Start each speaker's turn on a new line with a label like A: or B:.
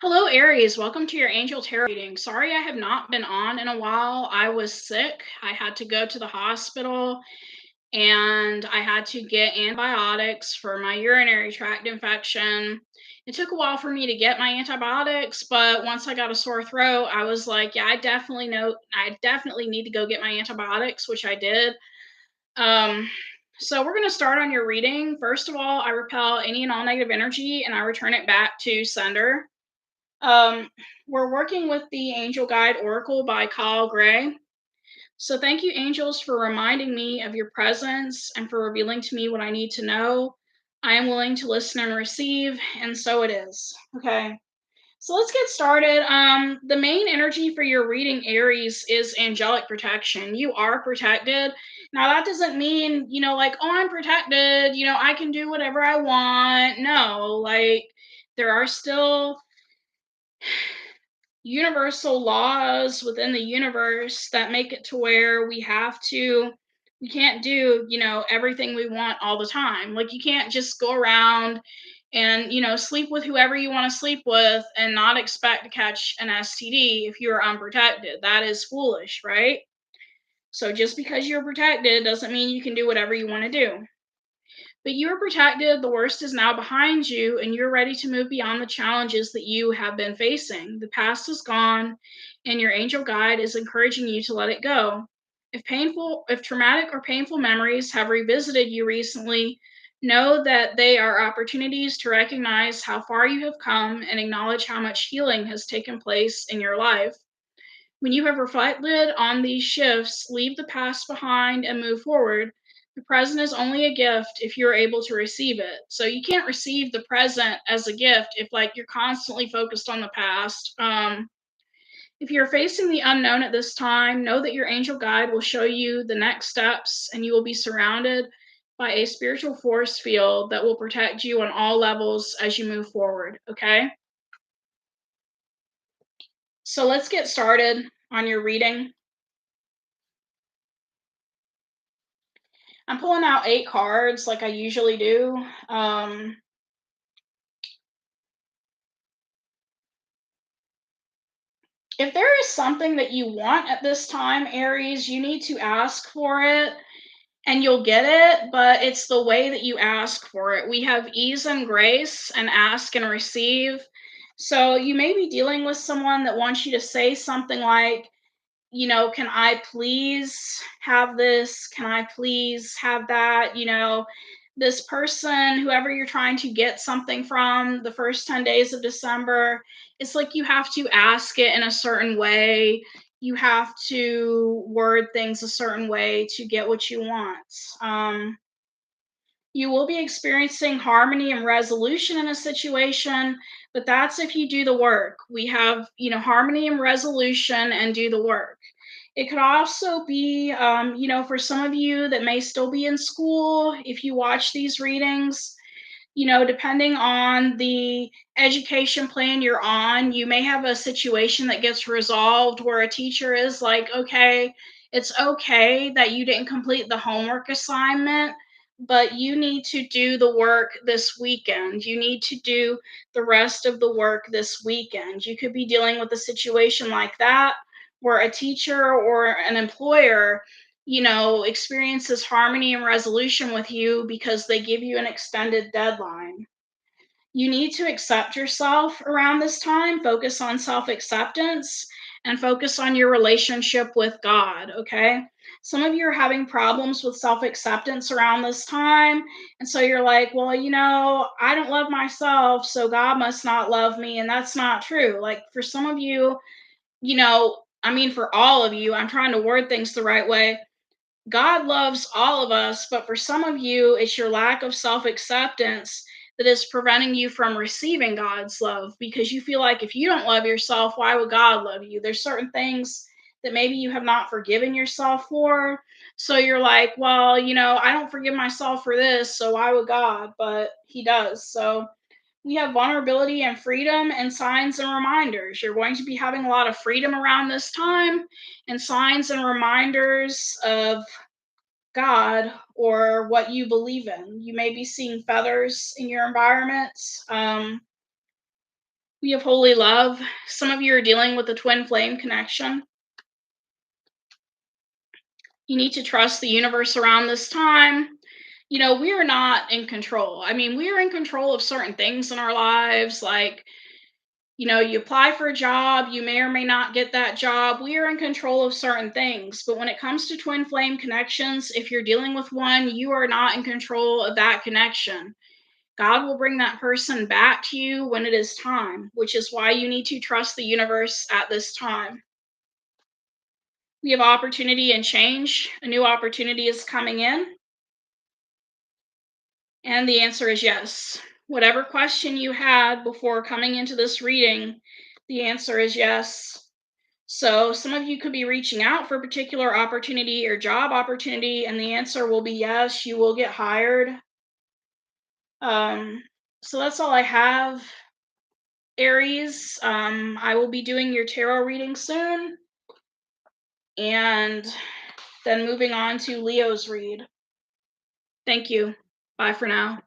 A: Hello, Aries. Welcome to your Angel Tarot reading. Sorry I have not been on in a while. I was sick. I had to go to the hospital and I had to get antibiotics for my urinary tract infection. It took a while for me to get my antibiotics, but once I got a sore throat, I was like, yeah, I definitely need to go get my antibiotics, which I did. Um, so we're going to start on your reading. First of all, I repel any and all negative energy and I return it back to sender. Um, we're working with the Angel Guide Oracle by Kyle Gray. So thank you, angels, for reminding me of your presence and for revealing to me what I need to know. I am willing to listen and receive, and so it is. Okay. So let's get started. The main energy for your reading, Aries, is angelic protection. You are protected. Now, that doesn't mean, like, oh, I'm protected, I can do whatever I want. No, like, there are still universal laws within the universe that make it to where we can't do, everything we want all the time. Like, you can't just go around and, sleep with whoever you want to sleep with and not expect to catch an STD if you're unprotected. That is foolish, right? So just because you're protected doesn't mean you can do whatever you want to do. But you are protected, the worst is now behind you, and you're ready to move beyond the challenges that you have been facing. The past is gone, and your angel guide is encouraging you to let it go. If traumatic or painful memories have revisited you recently, know that they are opportunities to recognize how far you have come and acknowledge how much healing has taken place in your life. When you have reflected on these shifts, leave the past behind and move forward. The present is only a gift if you're able to receive it. So you can't receive the present as a gift if, like, you're constantly focused on the past. If you're facing the unknown at this time, know that your angel guide will show you the next steps and you will be surrounded by a spiritual force field that will protect you on all levels as you move forward. Okay? So let's get started on your reading. I'm pulling out 8 cards like I usually do. If there is something that you want at this time, Aries, you need to ask for it and you'll get it, but it's the way that you ask for it. We have ease and grace and ask and receive. So you may be dealing with someone that wants you to say something like, can I please have this? Can I please have that? This person, whoever you're trying to get something from the first 10 days of December, it's like you have to ask it in a certain way. You have to word things a certain way to get what you want. Um, you will be experiencing harmony and resolution in a situation, but that's if you do the work. We have, harmony and resolution and do the work. It could also be, for some of you that may still be in school, if you watch these readings, depending on the education plan you're on, you may have a situation that gets resolved where a teacher is like, okay, it's okay that you didn't complete the homework assignment, but you need to do the work this weekend. You need to do the rest of the work this weekend. You could be dealing with a situation like that where a teacher or an employer experiences harmony and resolution with you because they give you an extended deadline. You need to accept yourself around this time, focus on self acceptance, and focus on your relationship with God, okay? Some of you are having problems with self acceptance around this time. And so you're like, well, I don't love myself, so God must not love me. And that's not true. Like, for some of you, for all of you, I'm trying to word things the right way. God loves all of us, but for some of you, it's your lack of self acceptance that is preventing you from receiving God's love because you feel like if you don't love yourself, why would God love you? There's certain things that maybe you have not forgiven yourself for. So you're like, well, I don't forgive myself for this, so why would God? But He does. So we have vulnerability and freedom and signs and reminders. You're going to be having a lot of freedom around this time and signs and reminders of God or what you believe in. You may be seeing feathers in your environment. We have holy love. Some of you are dealing with a twin flame connection. You need to trust the universe around this time. We are not in control. I mean, we are in control of certain things in our lives, like, you apply for a job, you may or may not get that job. We are in control of certain things. But when it comes to twin flame connections, if you're dealing with one, you are not in control of that connection. God will bring that person back to you when it is time, which is why you need to trust the universe at this time. We have opportunity and change. A new opportunity is coming in. And the answer is yes. Whatever question you had before coming into this reading, the answer is yes. So some of you could be reaching out for a particular opportunity or job opportunity, and the answer will be yes, you will get hired. Um, so that's all I have, Aries. I will be doing your tarot reading soon, and then moving on to Leo's read. Thank you. Bye for now.